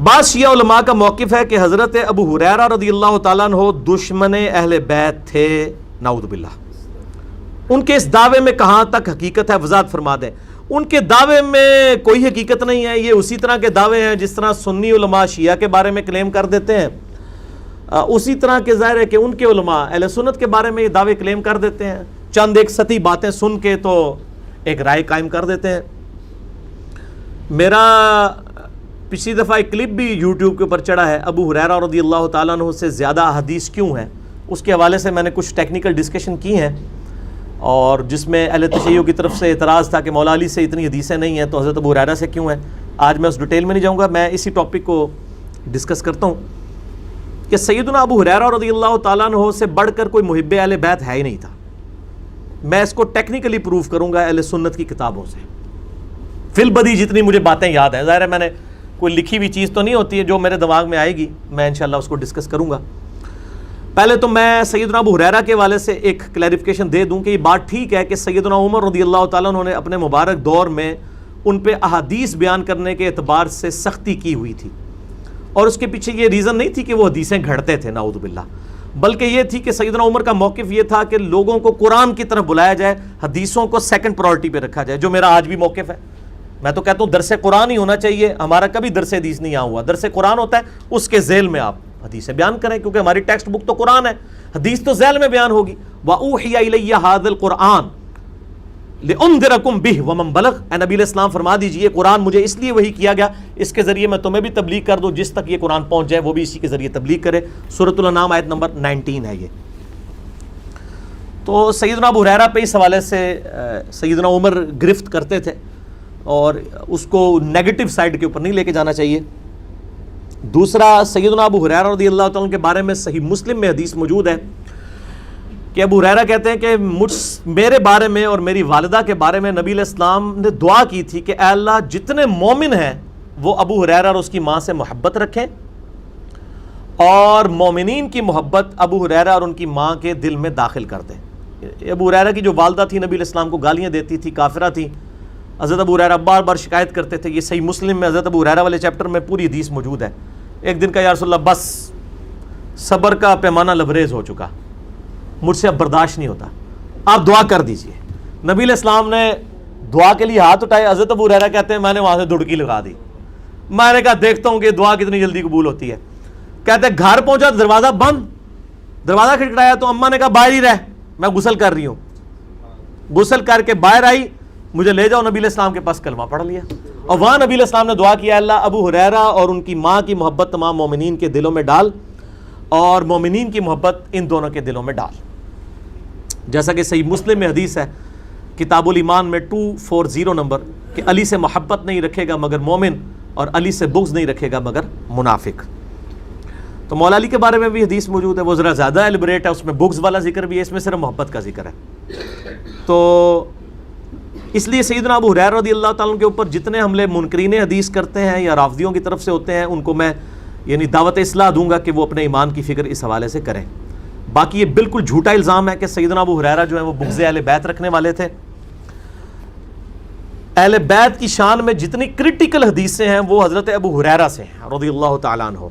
بعض شیعہ علماء کا موقف ہے کہ حضرت ابو ہریرہ رضی اللہ تعالیٰ عنہ دشمن اہل بیت تھے، نعوذ باللہ۔ ان کے اس دعوے میں کہاں تک حقیقت ہے وضاحت فرما دیں۔ ان کے دعوے میں کوئی حقیقت نہیں ہے، یہ اسی طرح کے دعوے ہیں جس طرح سنی علماء شیعہ کے بارے میں کلیم کر دیتے ہیں، اسی طرح کے ظاہر ہے کہ ان کے علماء اہل سنت کے بارے میں یہ دعوے کلیم کر دیتے ہیں، چند ایک سطحی باتیں سن کے تو ایک رائے قائم کر دیتے ہیں۔ میرا پچھلی دفعہ ایک کلپ بھی یوٹیوب کے اوپر چڑھا ہے، ابو ہریرہ رضی اللہ تعالیٰ عنہ سے زیادہ احادیث کیوں ہیں، اس کے حوالے سے میں نے کچھ ٹیکنیکل ڈسکشن کی ہیں، اور جس میں اہل تشیع کی طرف سے اعتراض تھا کہ مولا علی سے اتنی حدیثیں نہیں ہیں تو حضرت ابو ہریرہ سے کیوں ہیں۔ آج میں اس ڈیٹیل میں نہیں جاؤں گا، میں اسی ٹاپک کو ڈسکس کرتا ہوں کہ سیدنا ابو ہریرہ رضی اللہ تعالیٰ عنہ سے بڑھ کر کوئی محب اہل بیت ہے ہی نہیں تھا۔ میں اس کو ٹیکنیکلی پروف کروں گا اہل سنت کی کتابوں سے، فی البدی جتنی مجھے باتیں یاد ہیں، ظاہر ہے میں نے کوئی لکھی ہوئی چیز تو نہیں ہوتی ہے، جو میرے دماغ میں آئے گی میں انشاءاللہ اس کو ڈسکس کروں گا۔ پہلے تو میں سیدنا ابو ہریرہ کے حوالے سے ایک کلیریفیکیشن دے دوں کہ یہ بات ٹھیک ہے کہ سیدنا عمر رضی اللہ تعالیٰ عنہ نے اپنے مبارک دور میں ان پہ احادیث بیان کرنے کے اعتبار سے سختی کی ہوئی تھی، اور اس کے پیچھے یہ ریزن نہیں تھی کہ وہ حدیثیں گھڑتے تھے نعوذ باللہ، بلکہ یہ تھی کہ سیدنا عمر کا موقف یہ تھا کہ لوگوں کو قرآن کی طرف بلایا جائے، حدیثوں کو سیکنڈ پرائورٹی پہ رکھا جائے، جو میرا آج بھی موقف ہے۔ میں تو کہتا ہوں درس قرآن ہی ہونا چاہیے، ہمارا کبھی درس حدیث نہیں ہوا، درس قرآن ہوتا ہے، اس کے ذیل میں آپ حدیثیں بیان کریں، کیونکہ ہماری ٹیکسٹ بک تو قرآن ہے، حدیث تو ذیل میں بیان ہوگی۔ وَأُوحِيَ إِلَيَّ هَذَا الْقُرْآنُ لِأُنذِرَكُمْ بِهِ وَمَنْ بَلَغَ، اے نبی علیہ السلام فرما دیجئے قرآن مجھے اس لیے وحی کیا گیا اس کے ذریعے میں تمہیں بھی تبلیغ کر دوں، جس تک یہ قرآن پہنچ جائے وہ بھی اسی کے ذریعے تبلیغ کرے۔ سورۃ الانعام آیت نمبر 19 ہے یہ۔ تو سیدنا ابو ہریرہ پہ اس حوالے سے سیدنا عمر گرفت کرتے تھے، اور اس کو نیگیٹو سائڈ کے اوپر نہیں لے کے جانا چاہیے۔ دوسرا، سیدنا ابو ہریرہ رضی اللہ تعالیٰ کے بارے میں صحیح مسلم میں حدیث موجود ہے کہ ابو ہریرہ کہتے ہیں کہ میرے بارے میں اور میری والدہ کے بارے میں نبی علیہ السلام نے دعا کی تھی کہ اے اللہ جتنے مومن ہیں وہ ابو ہریرہ اور اس کی ماں سے محبت رکھیں، اور مومنین کی محبت ابو ہریرہ اور ان کی ماں کے دل میں داخل کر دیں۔ ابو ہریرہ کی جو والدہ تھی نبی علیہ السلام کو گالیاں دیتی تھی، کافرہ تھی، حضرت ابو ہریرہ بار بار شکایت کرتے تھے۔ یہ صحیح مسلم میں حضرت ابو ہریرہ والے چیپٹر میں پوری حدیث موجود ہے۔ ایک دن کا یا رسول اللہ بس صبر کا پیمانہ لبریز ہو چکا، مجھ سے اب برداشت نہیں ہوتا، آپ دعا کر دیجئے۔ نبی علیہ السلام نے دعا کے لیے ہاتھ اٹھائے، حضرت ابو ہریرہ کہتے ہیں میں نے وہاں سے دڑکی لگا دی، میں نے کہا دیکھتا ہوں کہ دعا کتنی جلدی قبول ہوتی ہے۔ کہتے ہیں گھر پہنچا دروازہ بند، دروازہ کھٹکھٹایا تو اماں نے کہا باہر ہی رہ، میں غسل کر رہی ہوں۔ غسل کر کے باہر آئی، مجھے لے جاؤ نبی علیہ السلام کے پاس، کلمہ پڑھ لیا، اور وہاں نبی علیہ السلام نے دعا کیا اللہ ابو ہریرہ اور ان کی ماں کی محبت تمام مومنین کے دلوں میں ڈال، اور مومنین کی محبت ان دونوں کے دلوں میں ڈال۔ جیسا کہ صحیح مسلم میں حدیث ہے کتاب الایمان میں 240 نمبر کہ علی سے محبت نہیں رکھے گا مگر مومن، اور علی سے بغض نہیں رکھے گا مگر منافق۔ تو مولا علی کے بارے میں بھی حدیث موجود ہے، وہ ذرا زیادہ ایلیبریٹ ہے، اس میں بغض والا ذکر بھی ہے، اس میں صرف محبت کا ذکر ہے۔ تو اس لیے سیدنا ابو ہریرہ رضی اللہ تعالیٰ کے اوپر جتنے حملے منکرین حدیث کرتے ہیں یا رافضیوں کی طرف سے ہوتے ہیں، ان کو میں یعنی دعوت اصلاح دوں گا کہ وہ اپنے ایمان کی فکر اس حوالے سے کریں۔ باقی یہ بالکل جھوٹا الزام ہے کہ سیدنا ابو ہریرہ جو ہیں وہ بغض اہل بیت رکھنے والے تھے۔ اہل بیت کی شان میں جتنی کرٹیکل حدیثیں ہیں وہ حضرت ابو ہریرہ سے ہیں رضی اللہ تعالیٰ عنہ۔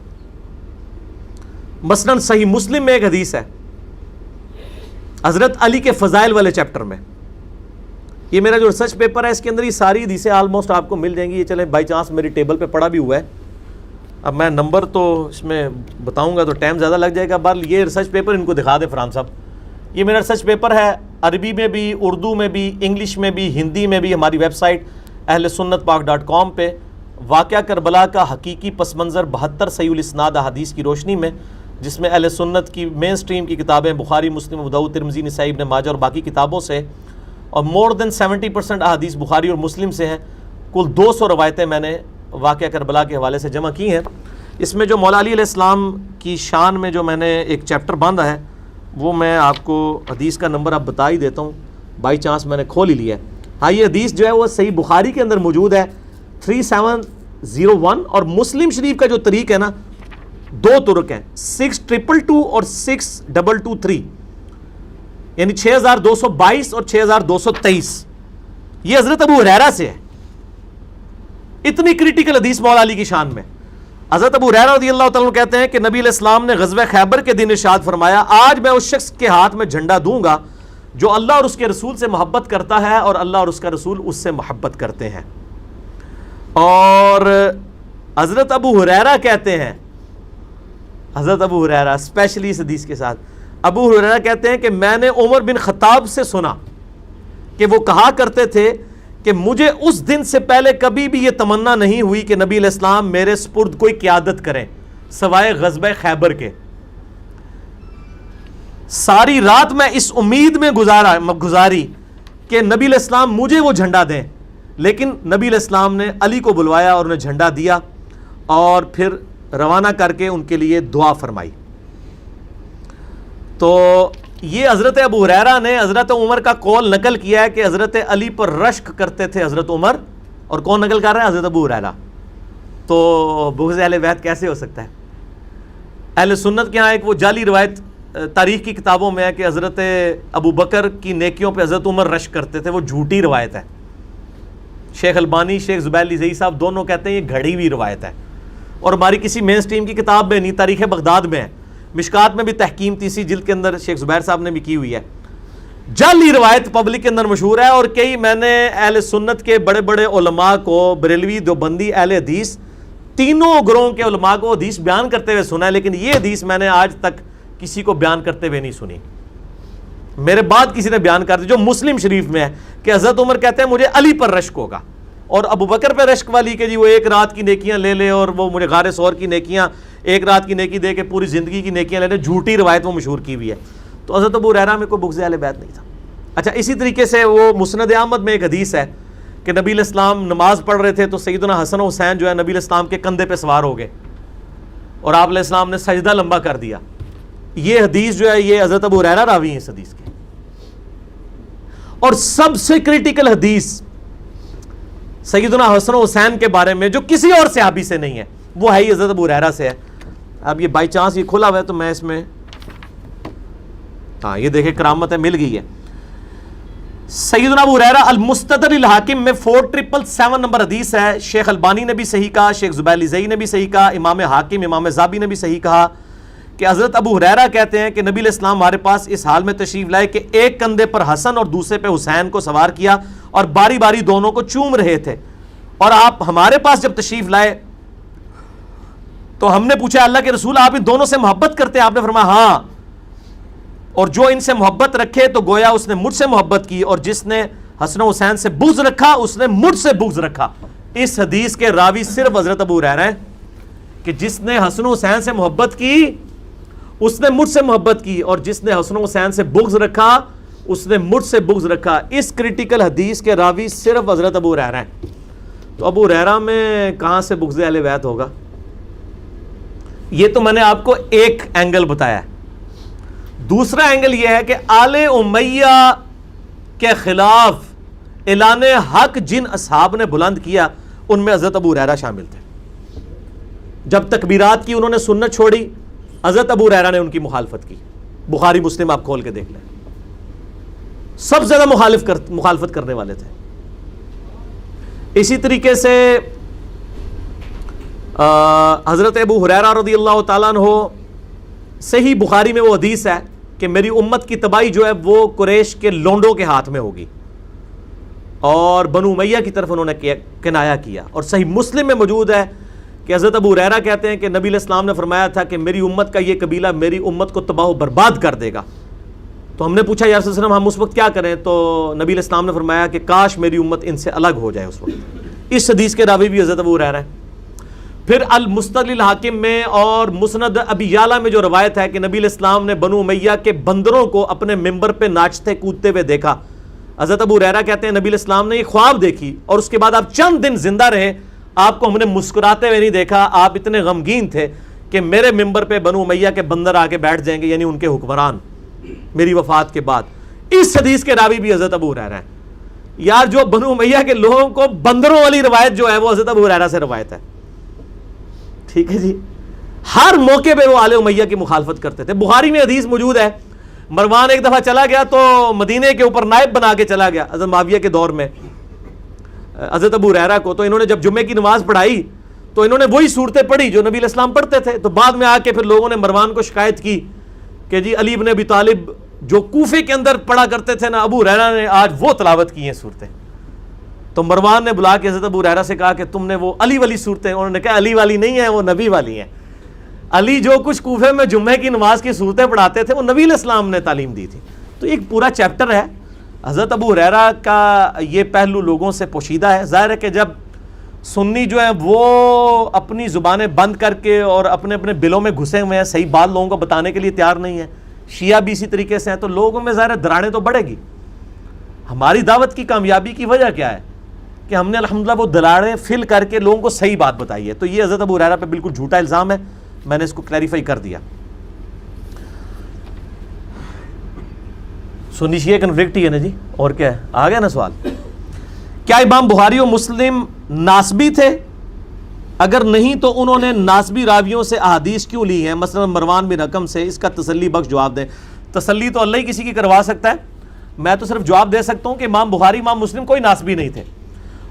مثلاً صحیح مسلم میں ایک حدیث ہے حضرت علی کے فضائل والے چیپٹر میں، یہ میرا جو ریسرچ پیپر ہے اس کے اندر یہ ساری حدیثیں آلموسٹ آپ کو مل جائیں گی۔ یہ چلیں بائی چانس میری ٹیبل پہ پڑا بھی ہوا ہے، اب میں نمبر تو اس میں بتاؤں گا تو ٹائم زیادہ لگ جائے گا، بہرحال یہ ریسرچ پیپر ان کو دکھا دیں فرحان صاحب۔ یہ میرا ریسرچ پیپر ہے، عربی میں بھی، اردو میں بھی، انگلش میں بھی، ہندی میں بھی، ہماری ویب سائٹ اہلسنتپاک.com پہ واقعہ کربلا کا حقیقی پس منظر 72 صحیح الاسناد احادیث کی روشنی میں، جس میں اہل سنت کی مین سٹریم کی کتابیں بخاری، مسلم، ابو داؤد، ترمذی، نسائی، ابن ماجہ اور باقی کتابوں سے، اور مور دین 70% احادیث بخاری اور مسلم سے ہیں۔ کل 200 روایتیں میں نے واقعہ کربلا کے حوالے سے جمع کی ہیں۔ اس میں جو مولا علی علیہ السلام کی شان میں جو میں نے ایک چیپٹر باندھا ہے وہ میں آپ کو حدیث کا نمبر اب بتا ہی دیتا ہوں، بائی چانس میں نے کھول ہی لیا ہے۔ ہاں یہ حدیث جو ہے وہ صحیح بخاری کے اندر موجود ہے 3701، اور مسلم شریف کا جو طریق ہے نا، 2 طرق ہیں، 6222 اور 6223، یعنی 6222 اور 6223۔ یہ حضرت ابو ہریرہ سے ہے، اتنی کریٹیکل حدیث مولا علی کی شان میں۔ حضرت ابو ہریرہ رضی اللہ تعالیٰ عنہ کہتے ہیں کہ نبی علیہ السلام نے غزوہ خیبر کے دن ارشاد فرمایا، آج میں اس شخص کے ہاتھ میں جھنڈا دوں گا جو اللہ اور اس کے رسول سے محبت کرتا ہے اور اللہ اور اس کا رسول اس سے محبت کرتے ہیں۔ اور حضرت ابو ہریرہ کہتے ہیں، حضرت ابو ہریرہ اسپیشلی اس حدیث کے ساتھ، ابو ہریرہ کہتے ہیں کہ میں نے عمر بن خطاب سے سنا کہ وہ کہا کرتے تھے کہ مجھے اس دن سے پہلے کبھی بھی یہ تمنا نہیں ہوئی کہ نبی علیہ السلام میرے سپرد کوئی قیادت کریں سوائے غزوہ خیبر کے۔ ساری رات میں اس امید میں گزاری کہ نبی علیہ السلام مجھے وہ جھنڈا دیں، لیکن نبی علیہ السلام نے علی کو بلوایا اور انہیں جھنڈا دیا اور پھر روانہ کر کے ان کے لیے دعا فرمائی۔ تو یہ حضرت ابو ہریرہ نے حضرت عمر کا قول نقل کیا ہے کہ حضرت علی پر رشک کرتے تھے حضرت عمر، اور کون نقل کر رہا ہے؟ حضرت ابو ہریرہ۔ تو بغض اہل بیت کیسے ہو سکتا ہے؟ اہل سنت کے ہاں ایک وہ جعلی روایت تاریخ کی کتابوں میں ہے کہ حضرت ابو بکر کی نیکیوں پہ حضرت عمر رشک کرتے تھے، وہ جھوٹی روایت ہے۔ شیخ البانی، شیخ زبیر علی صاحب دونوں کہتے ہیں یہ گھڑی ہوئی روایت ہے، اور ہماری کسی مین سٹریم کی کتاب میں نہیں، تاریخ بغداد میں ہے، مشکات میں بھی تحکیم تیسری جلد کے اندر شیخ زبیر صاحب نے بھی کی ہوئی ہے۔ جعلی روایت پبلک کے اندر مشہور ہے، اور کئی میں نے اہل سنت کے بڑے بڑے علماء کو، بریلوی، دیوبندی، اہل حدیث، تینوں گروہوں کے علماء کو حدیث بیان کرتے ہوئے سنا ہے، لیکن یہ حدیث میں نے آج تک کسی کو بیان کرتے ہوئے نہیں سنی۔ میرے بعد کسی نے بیان کر دی جو مسلم شریف میں ہے کہ حضرت عمر کہتے ہیں مجھے علی پر رشک ہوگا، اور ابو بکر پہ رشک والی کہ جی وہ ایک رات کی نیکیاں لے لے اور وہ مجھے غار ثور کی نیکیاں، ایک رات کی نیکی دے کے پوری زندگی کی نیکیاں لے لے، جھوٹی روایت وہ مشہور کی ہوئی ہے۔ تو حضرت ابو ہریرہ میں کوئی بغض اہل بیت نہیں تھا۔ اچھا، اسی طریقے سے وہ مسند احمد میں ایک حدیث ہے کہ نبی علیہ السلام نماز پڑھ رہے تھے تو سیدنا حسن و حسین جو ہے نبی علیہ السلام کے کندھے پہ سوار ہو گئے اور آپ علیہ السلام نے سجدہ لمبا کر دیا۔ یہ حدیث جو ہے یہ حضرت ابو ہریرہ راوی ہیں اس حدیث کے۔ اور سب سے کریٹیکل حدیث سیدنا حسن و حسین کے بارے میں جو کسی اور صحابی سے نہیں ہے، وہ ہے ہی حضرت ابو ہریرہ سے ہے۔ اب یہ بائی چانس یہ کھلا ہوا ہے تو میں اس میں، ہاں یہ دیکھیں کرامت ہے، مل گئی ہے۔ سیدنا ابو ہریرہ المستدرک الحاکم میں 4777 نمبر حدیث ہے۔ شیخ البانی نے بھی صحیح کہا، شیخ زبیر علی نے بھی صحیح کہا، امام حاکم، امام ذابی نے بھی صحیح کہا کہ حضرت ابو ہریرہ کہتے ہیں کہ نبی علیہ السلام ہمارے پاس اس حال میں تشریف لائے کہ ایک کندھے پر حسن اور دوسرے پہ حسین کو سوار کیا اور باری باری دونوں کو چوم رہے تھے، اور آپ ہمارے پاس جب تشریف لائے تو ہم نے پوچھا اللہ کے رسول آپ ان دونوں سے محبت کرتے ہیں؟ آپ نے فرمایا ہاں، اور جو ان سے محبت رکھے تو گویا اس نے مجھ سے محبت کی، اور جس نے حسن و حسین سے بغض رکھا اس نے مجھ سے بغض رکھا۔ اس حدیث کے راوی صرف حضرت ابو ہریرہ ہیں کہ جس نے حسن و حسین سے محبت کی اس نے مجھ سے محبت کی، اور جس نے حسن و حسین سے بغض رکھا اس نے مجھ سے بغض رکھا۔ اس کریٹیکل حدیث کے راوی صرف حضرت ابو ہریرہ ہیں۔ تو ابو ہریرہ میں کہاں سے بغض اہل بیت ہوگا؟ یہ تو میں نے آپ کو ایک اینگل بتایا ہے۔ دوسرا اینگل یہ ہے کہ آل امیہ کے خلاف اعلان حق جن اصحاب نے بلند کیا ان میں حضرت ابو ہریرہ شامل تھے۔ جب تکبیرات کی انہوں نے سنت چھوڑی، حضرت ابو ہریرہ نے ان کی مخالفت کی۔ بخاری مسلم آپ کھول کے دیکھ لیں، سب زیادہ مخالفت کرنے والے تھے۔ اسی طریقے سے حضرت ابو ہریرہ رضی اللہ تعالیٰ عنہ، صحیح بخاری میں وہ حدیث ہے کہ میری امت کی تباہی جو ہے وہ قریش کے لونڈوں کے ہاتھ میں ہوگی، اور بنو امیہ کی طرف انہوں نے کنایا کیا۔ اور صحیح مسلم میں موجود ہے کہ حضرت ابو ہریرہ کہتے ہیں کہ نبی علیہ السلام نے فرمایا تھا کہ میری امت کا یہ قبیلہ میری امت کو تباہ و برباد کر دے گا۔ تو ہم نے پوچھا یا رسول اللہ علیہ وسلم ہم اس وقت کیا کریں؟ تو نبی علیہ السلام نے فرمایا کہ کاش میری امت ان سے الگ ہو جائے اس وقت۔ اس حدیث کے راوی بھی حضرت ابو ہریرہ ہیں۔ پھر المستدرک الحاکم میں اور مسند ابی یعلا میں جو روایت ہے کہ نبی علیہ السلام نے بنو امیہ کے بندروں کو اپنے ممبر پہ ناچتے کودتے ہوئے دیکھا۔ حضرت ابو ہریرہ کہتے ہیں نبی علیہ السلام نے یہ خواب دیکھی اور اس کے بعد آپ چند دن زندہ رہے، آپ کو ہم نے مسکراتے ہوئے نہیں دیکھا، آپ اتنے غمگین تھے کہ میرے ممبر پہ بنو امیہ کے بندر آ کے بیٹھ جائیں گے، یعنی ان کے حکمران، میری وفات کے بعد۔ اس حدیث کے راوی بھی حضرت ابو ہریرہ ہیں۔ یار جو بنو امیہ کے لوگوں کو بندروں والی روایت جو ہے وہ حضرت ابو ہریرہ سے روایت ہے، ٹھیک ہے جی۔ ہر موقع پہ وہ آل امیہ کی مخالفت کرتے تھے۔ بخاری میں حدیث موجود ہے، مروان ایک دفعہ چلا گیا تو مدینے کے اوپر نائب بنا کے چلا گیا حضرت معاویہ کے دور میں حضرت ابو ہریرہ کو، تو انہوں نے جب جمعے کی نماز پڑھائی تو انہوں نے وہی صورتیں پڑھی جو نبی علیہ السلام پڑھتے تھے. تو بعد میں آ کے پھر لوگوں نے مروان کو شکایت کی کہ جی علی بن ابی طالب جو کوفے کے اندر پڑھا کرتے تھے نا, ابو ہریرہ نے آج وہ تلاوت کی ہیں صورتیں. تو مروان نے بلا کے حضرت ابو ہریرہ سے کہا کہ تم نے وہ علی والی صورتیں, انہوں نے کہا علی والی نہیں ہیں, وہ نبی والی ہیں. علی جو کچھ کوفے میں جمعے کی نماز کی صورتیں پڑھاتے تھے وہ نبی علیہ السلام نے تعلیم دی تھی. تو ایک پورا چیپٹر ہے. حضرت ابو ہریرہ کا یہ پہلو لوگوں سے پوشیدہ ہے. ظاہر ہے کہ جب سنی جو ہیں وہ اپنی زبانیں بند کر کے اور اپنے اپنے بلوں میں گھسے ہوئے ہیں, صحیح بات لوگوں کو بتانے کے لیے تیار نہیں ہے, شیعہ بھی اسی طریقے سے ہیں, تو لوگوں میں ظاہر دراڑیں تو بڑھے گی. ہماری دعوت کی کامیابی کی وجہ کیا ہے کہ ہم نے الحمدللہ وہ دراڑیں فل کر کے لوگوں کو صحیح بات بتائی ہے. تو یہ حضرت ابو ہریرہ پہ بالکل جھوٹا الزام ہے, میں نے اس کو کلیریفائی کر دیا. سنی شیعہ کنفلکٹ ہی ہے نا جی, اور کیا ہے, آ گیا نا سوال. کیا امام بخاری و مسلم ناسبی تھے؟ اگر نہیں تو انہوں نے ناسبی راویوں سے احادیث کیوں لی ہیں, مثلا مروان بن حکم سے؟ اس کا تسلی بخش جواب دیں. تسلی تو اللہ ہی کسی کی کروا سکتا ہے, میں تو صرف جواب دے سکتا ہوں کہ امام بخاری امام مسلم کوئی ناسبی نہیں تھے.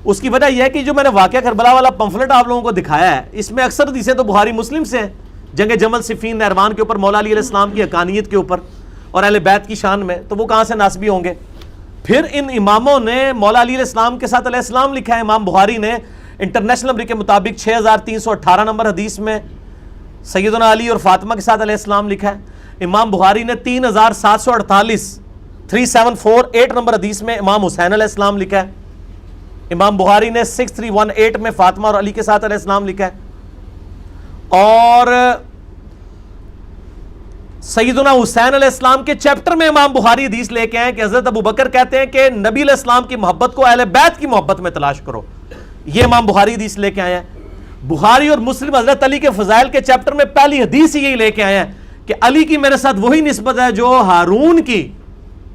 اس کی وجہ یہ ہے کہ جو میں نے واقعہ کربلا والا پمفلٹ آپ لوگوں کو دکھایا ہے, اس میں اکثر حدیثیں تو بخاری مسلم سے ہیں, جنگ جمل, صفین, نہروان کے اوپر, مولا علی علیہ السلام کی حقانیت کے اوپر اور اہل بیت کی شان میں, تو وہ کہاں سے ناسبی ہوں گے؟ پھر ان اماموں نے مولا علی علیہ السلام کے ساتھ علیہ السلام لکھا ہے. امام بخاری نے انٹرنیشنل نمبر کے مطابق 6318 نمبر حدیث میں سیدنا علی اور فاطمہ کے ساتھ علیہ السلام لکھا ہے. امام بخاری نے 3748 نمبر حدیث میں امام حسین علیہ السلام لکھا ہے. امام بخاری نے 6318 میں فاطمہ اور علی کے ساتھ علیہ السلام لکھا ہے. اور سیدنا حسین علیہ السلام کے چیپٹر میں امام بخاری حدیث لے کے آئے کہ حضرت ابو بکر کہتے ہیں کہ نبی علیہ السلام کی محبت کو اہل بیت کی محبت میں تلاش کرو. یہ امام بخاری حدیث لے کے آئے ہیں. بخاری اور مسلم حضرت علی کے فضائل کے چیپٹر میں پہلی حدیث یہی لے کے آئے ہیں کہ علی کی میرے ساتھ وہی نسبت ہے جو ہارون کی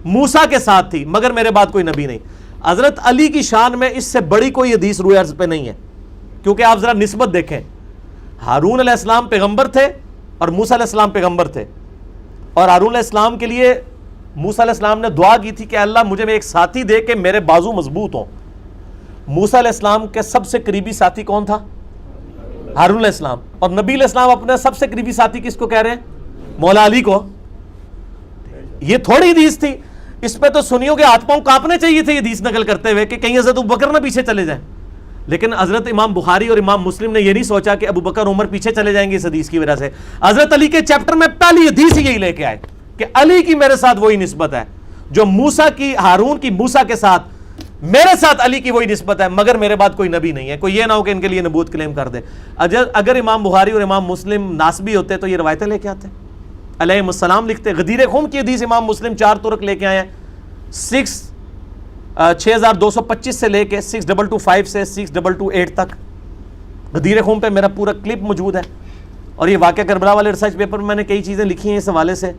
موسیٰ کے ساتھ تھی, مگر میرے بعد کوئی نبی نہیں. حضرت علی کی شان میں اس سے بڑی کوئی حدیث روئے عرض پہ نہیں ہے, کیونکہ آپ ذرا نسبت دیکھیں. ہارون علیہ السلام پیغمبر تھے اور موسیٰ علیہ السلام پیغمبر تھے, اور ہارون علیہ السلام کے لیے موسیٰ علیہ السلام نے دعا کی تھی کہ اللہ مجھے ایک ساتھی دے کہ میرے بازو مضبوط ہوں. موسیٰ علیہ السلام کے سب سے قریبی ساتھی کون تھا؟ ہارون علیہ السلام. اور نبی علیہ السلام اپنے سب سے قریبی ساتھی کس کو کہہ رہے ہیں؟ مولا علی کو. یہ تھوڑی حدیث تھی, اس پہ تو سنیوں کے ہاتھ پاؤں کانپنے چاہیے تھے حدیث نقل کرتے ہوئے کہ کہیں حضرت ابو بکر نہ پیچھے چلے جائیں. لیکن حضرت امام بخاری اور امام مسلم نے یہ نہیں سوچا کہ ابو بکر عمر پیچھے چلے جائیں گے اس حدیث کی وجہ سے. حضرت علی کے چیپٹر میں پہلی حدیث یہی لے کے آئے کہ علی کی میرے ساتھ وہی نسبت ہے جو موسیٰ کی, ہارون کی موسیٰ کے ساتھ, میرے ساتھ علی کی وہی نسبت ہے, مگر میرے بعد کوئی نبی نہیں ہے. کوئی یہ نہ ہو کہ ان کے لیے نبوت کلیم کر دے. اگر امام بخاری اور امام مسلم ناسبی ہوتے تو یہ روایتیں لے کے آتے, علیہ السلام لکھتے. غدیر خم کی حدیث امام مسلم 4 طرق لے کے آئے ہیں, 6225 سے لے کے 6225 سے 6228 تک. غدیر خم پہ میرا پورا کلپ موجود ہے, اور یہ واقعہ کربلا والے ریسرچ پیپر میں نے کئی چیزیں لکھی ہیں اس حوالے سے.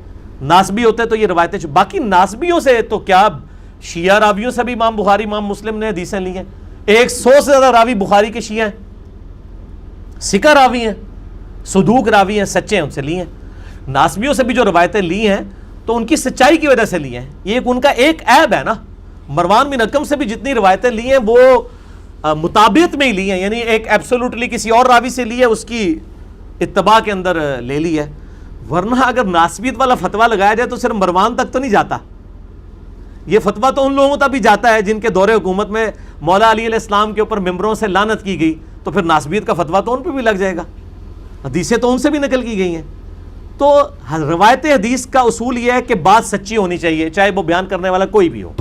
ناسبی ہوتے تو یہ روایتیں, باقی ناسبیوں سے تو کیا, شیعہ راویوں سے بھی امام بخاری امام مسلم نے حدیثیں لی ہیں. 100 سے زیادہ راوی بخاری کے شیعہ ہیں, سکہ راوی ہیں, صدوق راوی ہیں, سچے ہیں, ان سے لی ہیں. ناسبیوں سے بھی جو روایتیں لی ہیں تو ان کی سچائی کی وجہ سے لی ہیں. یہ ان کا ایک عیب ہے نا. مروان بن حکم سے بھی جتنی روایتیں لی ہیں وہ مطابعت میں ہی لی ہیں, یعنی ایک ایبسولوٹلی کسی اور راوی سے لی ہے, اس کی اتباع کے اندر لے لی ہے. ورنہ اگر ناسبیت والا فتویٰ لگایا جائے تو صرف مروان تک تو نہیں جاتا. یہ فتویٰ تو ان لوگوں تک بھی جاتا ہے جن کے دور حکومت میں مولا علی علیہ السلام کے اوپر ممبروں سے لعنت کی گئی, تو پھر ناسبیت کا فتویٰ تو ان پہ بھی لگ جائے گا. حدیثیں تو ان سے بھی نقل کی گئی ہیں. تو روایت حدیث کا اصول یہ ہے کہ بات سچی ہونی چاہیے, چاہے وہ بیان کرنے والا کوئی بھی ہو.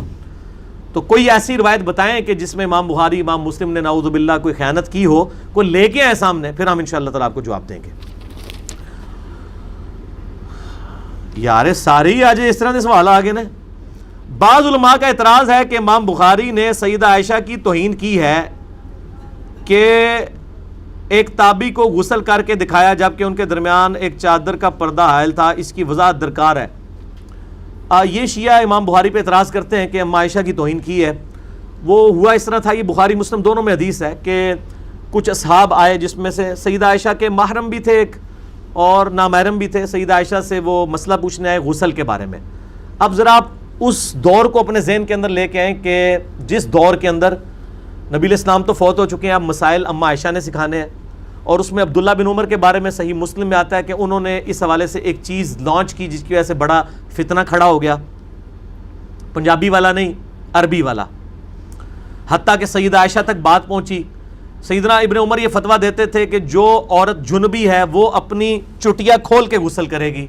تو کوئی ایسی روایت بتائیں کہ جس میں امام بخاری امام مسلم نے نعوذ باللہ کوئی خیانت کی ہو, کوئی لے کے آئے سامنے, پھر ہم انشاءاللہ تعالیٰ آپ کو جواب دیں گے. یار سارے ہی آج اس طرح کے سوال آگے نا. بعض علماء کا اعتراض ہے کہ امام بخاری نے سیدہ عائشہ کی توہین کی ہے کہ ایک تابعی کو غسل کر کے دکھایا جبکہ ان کے درمیان ایک چادر کا پردہ حائل تھا, اس کی وضاحت درکار ہے. یہ شیعہ امام بخاری پہ اعتراض کرتے ہیں کہ اما عائشہ کی توہین کی ہے. وہ ہوا اس طرح تھا, یہ بخاری مسلم دونوں میں حدیث ہے کہ کچھ اصحاب آئے جس میں سے سیدہ عائشہ کے محرم بھی تھے ایک اور نامحرم بھی تھے. سیدہ عائشہ سے وہ مسئلہ پوچھنے آئے غسل کے بارے میں. اب ذرا آپ اس دور کو اپنے ذہن کے اندر لے کے آئیں کہ جس دور کے اندر نبی علیہ السلام تو فوت ہو چکے ہیں, اب مسائل اما عائشہ نے سکھانے ہیں, اور اس میں عبداللہ بن عمر کے بارے میں صحیح مسلم میں آتا ہے کہ انہوں نے اس حوالے سے ایک چیز لانچ کی جس کی وجہ سے بڑا فتنہ کھڑا ہو گیا، پنجابی والا نہیں، عربی والا، حتیٰ کہ سیدہ عائشہ تک بات پہنچی۔ سیدنا ابن عمر یہ فتویٰ دیتے تھے کہ جو عورت جنبی ہے وہ اپنی چٹیا کھول کے غسل کرے گی،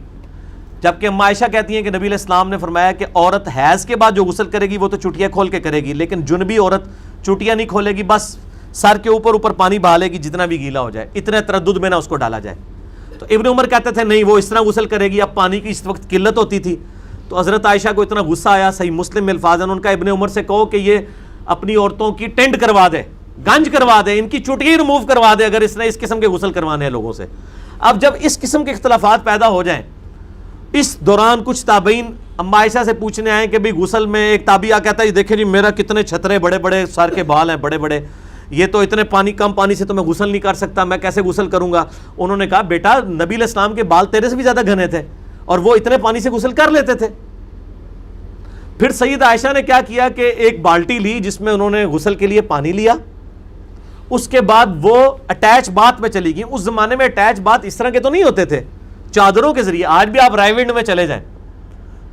جبکہ اما عائشہ کہتی ہیں کہ نبی علیہ السلام نے فرمایا کہ عورت حیض کے بعد جو غسل کرے گی وہ تو چٹیا کھول کے کرے گی، لیکن جنبی عورت چٹیا نہیں کھولے گی، بس سر کے اوپر پانی بہا لے گی جتنا بھی گیلا ہو جائے، اتنے تردد میں نہ اس کو ڈالا جائے۔ تو ابن عمر کہتے تھے نہیں، وہ اس طرح غسل کرے گی۔ اب پانی کی اس وقت قلت ہوتی تھی تو حضرت عائشہ کو اتنا غصہ آیا، صحیح مسلم میں الفاظ ہیں ان کا، ابن عمر سے کہو کہ یہ اپنی عورتوں کی ٹینٹ کروا دے، گنج کروا دے، ان کی چٹکی ریموو کروا دے اگر اس نے اس قسم کے غسل کروانے ہیں لوگوں سے۔ اب جب اس قسم کے اختلافات پیدا ہو جائیں، اس دوران کچھ تابعین اما عائشہ سے پوچھنے آئے کہ بھی غسل میں، ایک تابعہ کہتا ہے دیکھیں جی میرا کتنے چھترے بڑے بڑے سر کے بال ہیں بڑے بڑے، یہ تو اتنے کم پانی سے تو میں غسل نہیں کر سکتا، میں کیسے غسل کروں گا؟ انہوں نے کہا بیٹا نبی علیہ السلام کے بال تیرے سے بھی زیادہ گھنے تھے اور وہ اتنے پانی سے غسل کر لیتے تھے۔ پھر سیدہ عائشہ نے کیا کیا کہ ایک بالٹی لی جس میں انہوں نے غسل کے لیے پانی لیا، اس کے بعد وہ اٹیچ باتھ میں چلی گئی۔ اس زمانے میں اٹیچ باتھ اس طرح کے تو نہیں ہوتے تھے، چادروں کے ذریعے۔ آج بھی آپ رائے ونڈ میں چلے جائیں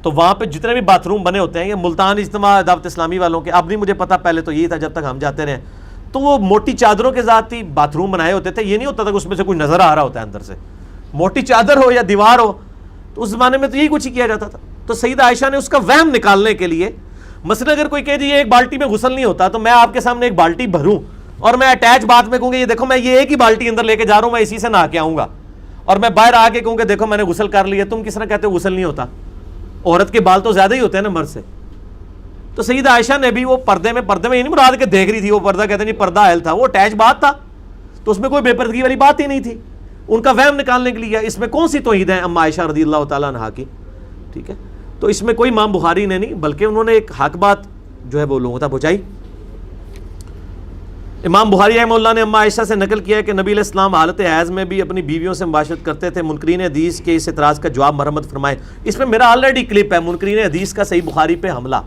تو وہاں پہ جتنے بھی باتھ روم بنے ہوتے ہیں، یہ ملتان اجتماع دعوت اسلامی والوں کے، اب نہیں مجھے پتا، پہلے تو یہی تھا جب تک ہم جاتے رہے، تو وہ موٹی چادروں کے ذات ہی باتھ روم بنائے ہوتے تھے۔ یہ نہیں ہوتا تھا کہ اس میں سے کچھ نظر آ رہا ہوتا ہے اندر سے، موٹی چادر ہو یا دیوار ہو، تو اس زمانے میں تو یہی کچھ ہی کیا جاتا تھا۔ تو سیدہ عائشہ نے اس کا وہم نکالنے کے لیے، مثلا اگر کوئی کہے جی یہ ایک بالٹی میں غسل نہیں ہوتا، تو میں آپ کے سامنے ایک بالٹی بھروں اور میں اٹیچ باتھ میں کہوں گا یہ دیکھو میں یہ ایک ہی بالٹی اندر لے کے جا رہا ہوں، میں اسی سے نہا کے آؤں گا، اور میں باہر آ کے کہوں کہ دیکھو میں نے غسل کر لیا، تم کس طرح کہتے ہو غسل نہیں ہوتا؟ عورت کے بال تو زیادہ ہی ہوتے ہیں نا مرد سے۔ تو سیدہ عائشہ نے بھی وہ پردے میں یہ نہیں مراد کہ دیکھ رہی تھی، وہ پردہ کہتے ہیں پردہ حائل تھا، وہ اٹیچ بات تھا، تو اس میں کوئی بے پردگی والی بات ہی نہیں تھی۔ ان کا وہم نکالنے کے لیے اس میں کون سی توحید ہے اما عائشہ رضی اللہ تعالیٰ عنہا کی؟ ٹھیک ہے، تو اس میں کوئی امام بخاری نے نہیں، بلکہ انہوں نے ایک حق بات جو ہے وہ لوگوں تک پہنچائی۔ امام بخاری رحمہ اللہ نے اما عائشہ سے نقل کیا ہے کہ نبی علیہ السلام حالت حیض میں بھی اپنی بیویوں سے مباشرت کرتے تھے۔ منکرین حدیث کے اس اعتراض کا جواب مرحمت فرمائے۔ اس میں میرا آلریڈی کلپ ہے منکرین حدیث کا صحیح بخاری پہ حملہ،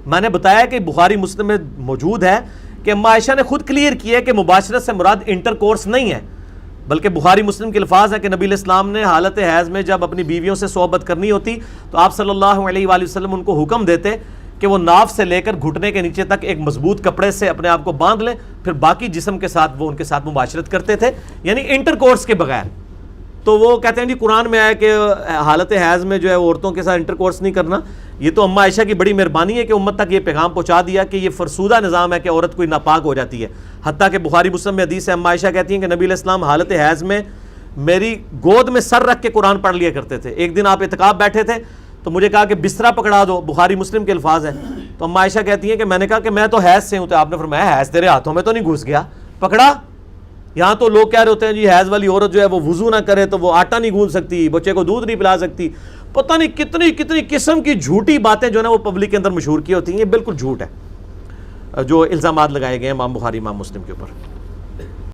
میں نے بتایا کہ بخاری مسلم میں موجود ہے کہ اما عائشہ نے خود کلیئر کیا ہے کہ مباشرت سے مراد انٹر کورس نہیں ہے، بلکہ بخاری مسلم کے الفاظ ہیں کہ نبی علیہ السلام نے حالت حیض میں جب اپنی بیویوں سے صحبت کرنی ہوتی تو آپ صلی اللہ علیہ وآلہ وسلم ان کو حکم دیتے کہ وہ ناف سے لے کر گھٹنے کے نیچے تک ایک مضبوط کپڑے سے اپنے آپ کو باندھ لیں، پھر باقی جسم کے ساتھ وہ ان کے ساتھ مباشرت کرتے تھے، یعنی انٹر کورس کے بغیر۔ تو وہ کہتے ہیں جی قرآن میں آیا کہ حالت حیض میں جو ہے عورتوں کے ساتھ انٹر کورس نہیں کرنا۔ یہ تو اما عائشہ کی بڑی مہربانی ہے کہ امت تک یہ پیغام پہنچا دیا کہ یہ فرسودہ نظام ہے کہ عورت کوئی ناپاک ہو جاتی ہے۔ حتیٰ کہ بخاری مسلم میں حدیث ہے، اما عائشہ کہتی ہیں کہ نبی علیہ السلام حالت حیض میں میری گود میں سر رکھ کے قرآن پڑھ لیا کرتے تھے۔ ایک دن آپ اعتکاف بیٹھے تھے تو مجھے کہا کہ بسترا پکڑا دو، بخاری مسلم کے الفاظ ہیں، تو اما عائشہ کہتی ہیں کہ میں نے کہا کہ میں تو حیض سے ہوں، تو آپ نے فرمایا حیض تیرے ہاتھوں میں تو نہیں گھس گیا، پکڑا۔ یہاں تو لوگ کہہ رہے ہوتے ہیں جی حیض والی عورت جو ہے وہ وضو نہ کرے تو وہ آٹا نہیں گوندھ سکتی، بچے کو دودھ نہیں پلا سکتی، پتہ نہیں کتنی کتنی قسم کی جھوٹی باتیں جو ہے نا وہ پبلک کے اندر مشہور کی ہوتی ہیں۔ یہ بالکل جھوٹ ہے جو الزامات لگائے گئے ہیں امام بخاری امام مسلم کے اوپر۔